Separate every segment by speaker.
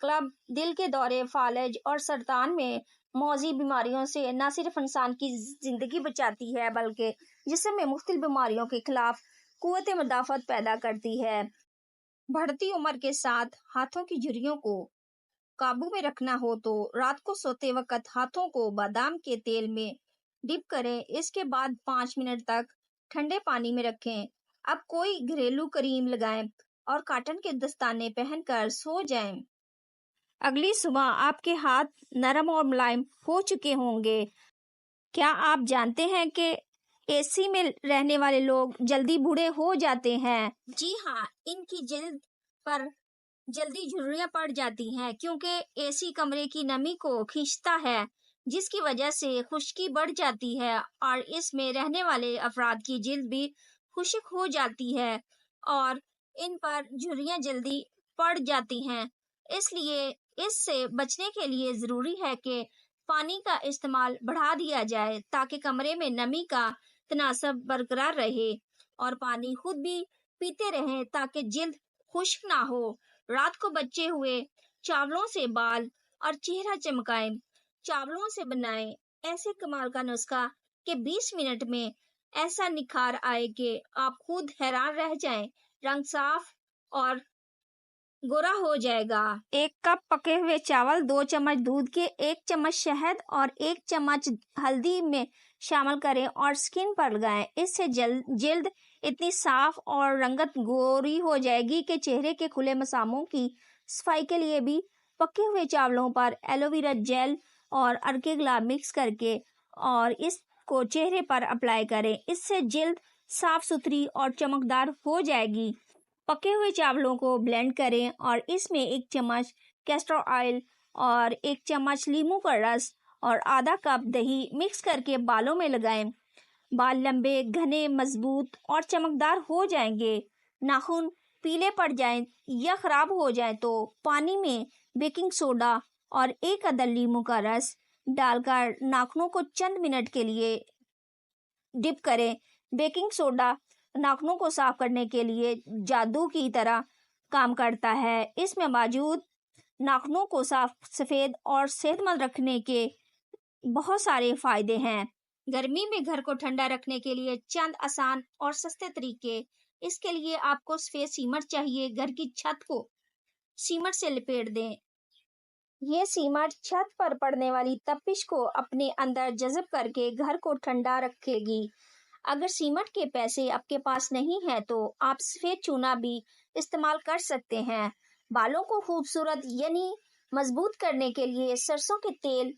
Speaker 1: Club دل کے دورے، فالج اور سرطان میں موذی بیماریوں سے نہ صرف انسان کی زندگی بچاتی ہے بلکہ جسم میں مختلف بیماریوں کے خلاف قوت مدافعت پیدا کرتی ہے۔ بڑھتی عمر کے ساتھ ہاتھوں کی جھریوں کو قابو میں رکھنا ہو تو رات کو سوتے وقت ہاتھوں کو بادام کے تیل میں ڈپ کریں، اس کے بعد 5 منٹ تک ٹھنڈے پانی میں رکھیں۔ اب کوئی گھریلو کریم لگائیں اور کاٹن کے دستانے پہن کر سو جائیں۔ اگلی صبح آپ کے ہاتھ نرم اور ملائم ہو چکے ہوں گے۔ کیا آپ جانتے ہیں کہ اے سی میں رہنے والے لوگ جلدی بوڑھے ہو جاتے ہیں؟ جی ہاں، ان کی جلد پر جلدی جھریاں پڑ جاتی ہیں کیونکہ اے سی کمرے کی نمی کو کھینچتا ہے، جس کی وجہ سے خشکی بڑھ جاتی ہے اور اس میں رہنے والے افراد کی جلد بھی خشک ہو جاتی ہے اور ان پر جھریاں جلدی پڑ جاتی ہیں۔ اس لیے اس سے بچنے کے لیے ضروری ہے کہ پانی کا استعمال بڑھا دیا جائے تاکہ کمرے میں نمی کا تناسب برقرار رہے اور پانی خود بھی پیتے رہیں تاکہ جلد خشک نہ ہو۔ رات کو بچے ہوئے چاولوں سے بال اور چہرہ چمکائیں۔ چاولوں سے بنائیں ایسے کمال کا نسخہ کہ 20 منٹ میں ایسا نکھار آئے کہ آپ خود حیران رہ جائیں۔ رنگ صاف اور گورا ہو جائے گا۔ 1 کپ پکے ہوئے چاول 2 چمچ دودھ کے 1 چمچ شہد اور 1 چمچ ہلدی میں شامل کریں اور سکن پر لگائیں۔ اس سے جلد اتنی صاف اور رنگت گوری ہو جائے گی کہ چہرے کے کھلے مساموں کی صفائی کے لیے بھی پکے ہوئے چاولوں پر ایلو ویرا جیل اور ارک گلاب مکس کر کے اور اس کو چہرے پر اپلائی کریں۔ اس سے جلد صاف ستھری اور چمکدار ہو جائے گی۔ پکے ہوئے چاولوں کو بلینڈ کریں اور اس میں 1 چمچ کیسٹر آئل اور 1 چمچ لیموں کا رس اور آدھا کپ دہی مکس کر کے بالوں میں لگائیں۔ بال لمبے، گھنے، مضبوط اور چمکدار ہو جائیں گے۔ ناخن پیلے پڑ جائیں یا خراب ہو جائیں تو پانی میں بیکنگ سوڈا اور 1 عدد لیموں کا رس ڈال کر ناخنوں کو چند منٹ کے لیے ڈپ کریں۔ بیکنگ سوڈا ناخنوں کو صاف کرنے کے لیے جادو کی طرح کام کرتا ہے۔ اس میں موجود ناخنوں کو صاف، سفید اور صحت مند رکھنے کے بہت سارے فائدے ہیں۔ گرمی میں گھر کو ٹھنڈا رکھنے کے لیے چند آسان اور سستے طریقے۔ اس کے لیے آپ کو سفید سیمنٹ چاہیے۔ گھر کی چھت کو سیمنٹ سے لپیٹ دیں۔ یہ سیمنٹ چھت پر پڑنے والی تپش کو اپنے اندر جذب کر کے گھر کو ٹھنڈا رکھے گی۔ اگر سیمنٹ کے پیسے آپ کے پاس نہیں ہیں تو آپ سفید چونا بھی استعمال کر سکتے ہیں۔ بالوں کو خوبصورت یعنی مضبوط کرنے کے لیے سرسوں کے تیل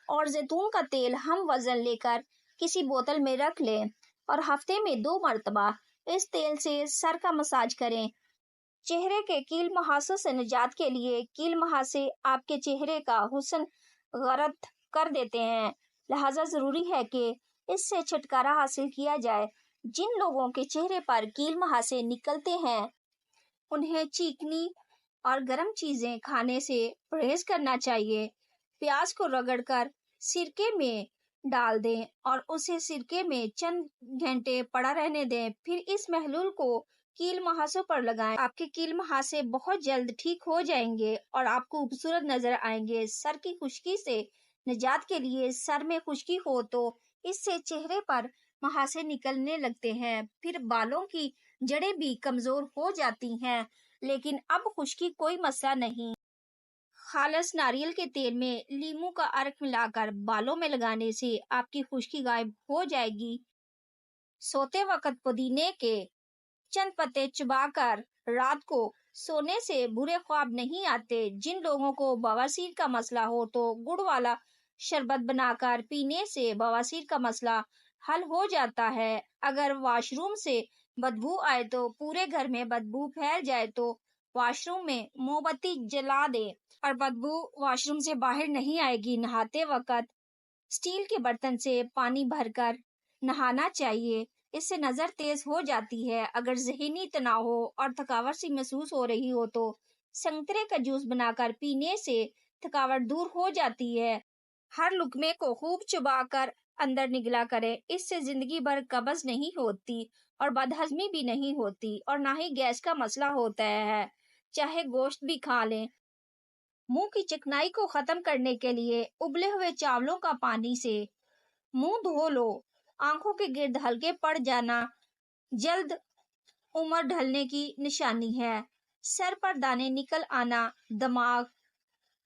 Speaker 1: اور زیتون کا تیل ہم وزن لے کر کسی بوتل میں رکھ لیں اور ہفتے میں 2 مرتبہ اس تیل سے سر کا مساج کریں۔ چہرے کے کیل مہاسوں سے نجات کے لیے کیل مہاسے آپ کے چہرے کا حسن غارت کر دیتے ہیں، لہذا ضروری ہے کہ اس سے چھٹکارا حاصل کیا جائے۔ جن لوگوں کے چہرے پر کیل مہاسے نکلتے ہیں انہیں چکنی اور گرم چیزیں کھانے سے پرہیز کرنا چاہیے۔ پیاز کو رگڑ کر سرکے میں ڈال دیں اور اسے سرکے میں چند گھنٹے پڑا رہنے دیں، پھر اس محلول کو کیل مہاسوں پر لگائیں۔ آپ کے کیل مہاسے بہت جلد ٹھیک ہو جائیں گے اور آپ کو خوبصورت نظر آئیں گے۔ سر کی خشکی سے نجات کے لیے سر میں خشکی ہو تو اس سے چہرے پر مہاسے نکلنے لگتے ہیں، پھر بالوں کی جڑیں بھی کمزور ہو جاتی ہیں، لیکن اب خشکی کوئی مسئلہ نہیں۔ خالص ناریل کے تیل میں لیموں کا ارک ملا کر بالوں میں لگانے سے آپ کی خشکی غائب ہو جائے گی۔ سوتے وقت پودینے کے چند پتے چبا کر رات کو سونے سے برے خواب نہیں آتے۔ جن لوگوں کو بواسیر کا مسئلہ ہو تو گڑ والا شربت بنا کر پینے سے بواسیر کا مسئلہ حل ہو جاتا ہے۔ اگر واش روم سے بدبو آئے تو پورے گھر میں بدبو پھیل جائے تو واش روم میں موم بتی جلا دیں اور بدبو واش روم سے باہر نہیں آئے گی۔ نہاتے وقت اسٹیل کے برتن سے پانی بھر کر نہانا چاہیے، اس سے نظر تیز ہو جاتی ہے۔ اگر ذہنی تناؤ ہو اور تھکاوٹ سی محسوس ہو رہی ہو تو سنترے کا جوس بنا کر پینے سے تھکاوٹ دور ہو جاتی ہے۔ ہر لقمے کو خوب چبا کر اندر نگلا کریں، اس سے زندگی بھر قبض نہیں ہوتی اور بدہضمی بھی نہیں ہوتی اور نہ ہی گیس کا مسئلہ ہوتا ہے۔ چاہے گوشت بھی کھا لیں۔ منہ کی چکنائی کو ختم کرنے کے لیے ابلے ہوئے چاولوں کا پانی سے منہ دھو لو۔ آنکھوں کے گرد ہلکے پڑ جانا جلد عمر ڈھلنے کی نشانی ہے۔ سر پر دانے نکل آنا دماغ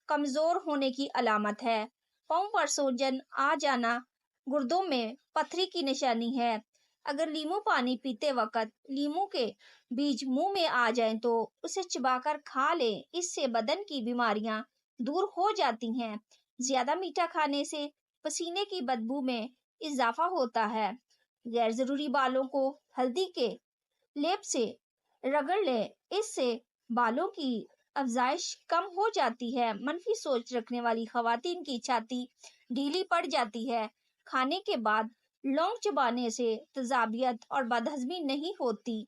Speaker 1: کمزور ہونے کی علامت ہے۔ پاؤں پر سوجن آ جانا گردوں میں پتھری کی نشانی ہے۔ اگر لیمو پانی پیتے وقت لیمو کے بیج منہ میں آ جائیں تو اسے چبا کر کھا لیں، اس سے بدن کی بیماریاں دور ہو جاتی ہیں۔ زیادہ میٹھا کھانے سے پسینے کی بدبو میں اضافہ ہوتا ہے۔ غیر ضروری بالوں کو ہلدی کے لیپ سے رگڑ لیں، اس سے بالوں کی افزائش کم ہو جاتی ہے۔ منفی سوچ رکھنے والی خواتین کی چھاتی ڈھیلی پڑ جاتی ہے۔ کھانے کے بعد لونگ چبانے سے تیزابیت اور بدہضمی نہیں ہوتی۔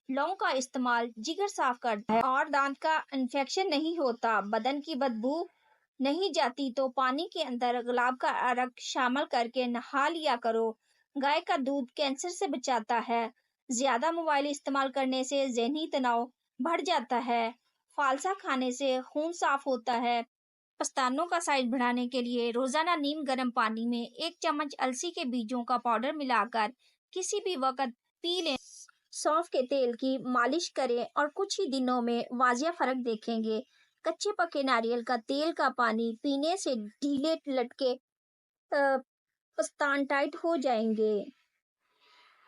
Speaker 1: لونگ کا استعمال جگر صاف کرتا ہے اور دانت کا انفیکشن نہیں ہوتا۔ بدن کی بدبو نہیں جاتی تو پانی کے اندر گلاب کا عرق شامل کر کے نہا لیا کرو۔ گائے کا دودھ کینسر سے بچاتا ہے۔ زیادہ موبائل استعمال کرنے سے ذہنی تناؤ بڑھ جاتا ہے۔ فالسا کھانے سے خون صاف ہوتا ہے۔ پستانوں کا سائز بڑھانے کے لیے روزانہ نیم گرم پانی میں 1 چمچ السی کے بیجوں کا پاؤڈر ملا کر کسی بھی وقت پی لیں۔ سونف کے تیل کی مالش کریں اور کچھ ہی دنوں میں واضح فرق دیکھیں گے۔ کچے پکے ناریل کا تیل کا پانی پینے سے ڈھیلے لٹکے پستان ٹائٹ ہو جائیں گے۔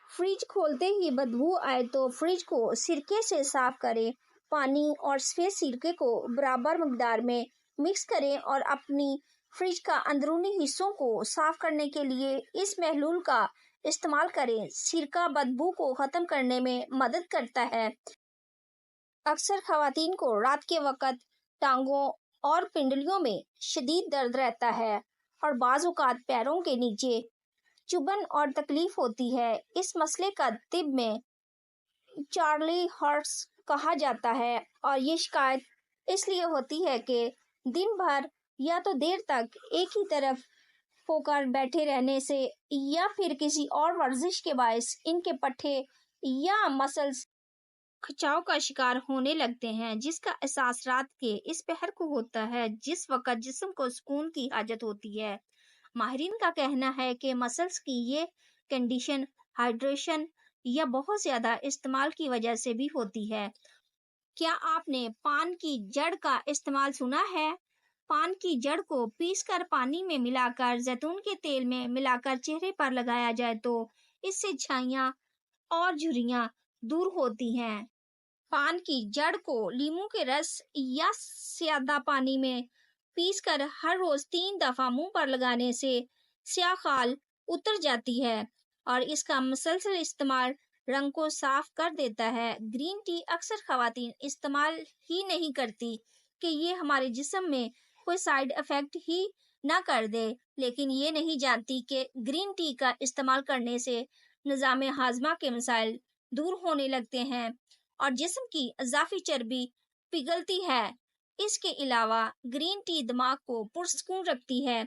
Speaker 1: فریج کھولتے ہی بدبو آئے تو فریج کو سرکے سے صاف کریں۔ پانی اور سفید سرکے کو برابر مقدار میں مکس کریں اور اپنی فریج کا اندرونی حصوں کو صاف کرنے کے لیے اس محلول کا استعمال کریں۔ سرکہ بدبو کو ختم کرنے میں مدد کرتا ہے۔ اکثر خواتین کو رات کے وقت ٹانگوں اور پنڈلیوں میں شدید درد رہتا ہے اور بعض اوقات پیروں کے نیچے چبھن اور تکلیف ہوتی ہے۔ اس مسئلے کا طب میں چارلی ہارٹس کہا جاتا ہے اور یہ شکایت اس لیے ہوتی ہے کہ دن بھر یا تو دیر تک ایک ہی طرف ہو کر بیٹھے رہنے سے یا پھر کسی اور ورزش کے باعث ان کے پٹھے یا مسلز کھچاؤ کا شکار ہونے لگتے ہیں، جس کا احساس رات کے اس پہر کو ہوتا ہے جس وقت جسم کو سکون کی حاجت ہوتی ہے۔ ماہرین کا کہنا ہے کہ مسلز کی یہ کنڈیشن ہائیڈریشن یا بہت زیادہ استعمال کی وجہ سے بھی ہوتی ہے۔ کیا آپ نے پان کی جڑ کا استعمال سنا ہے؟ پان کی جڑ کو پیس کر پانی میں ملا کر زیتون کے تیل میں ملا کر چہرے پر لگایا جائے تو اس سے چھائیاں اور جھریاں دور ہوتی ہیں۔ پان کی جڑ کو لیموں کے رس یا سادہ پانی میں پیس کر ہر روز 3 دفعہ منہ پر لگانے سے سیاہ خال اتر جاتی ہے اور اس کا مسلسل استعمال رنگ کو صاف کر دیتا ہے۔ گرین ٹی اکثر خواتین استعمال ہی نہیں کرتی کہ یہ ہمارے جسم میں کوئی سائیڈ افیکٹ ہی نہ کر دے، لیکن یہ نہیں جانتی کہ گرین ٹی کا استعمال کرنے سے نظام ہاضمہ کے مسائل دور ہونے لگتے ہیں اور جسم کی اضافی چربی پگھلتی ہے۔ اس کے علاوہ گرین ٹی دماغ کو پرسکون رکھتی ہے۔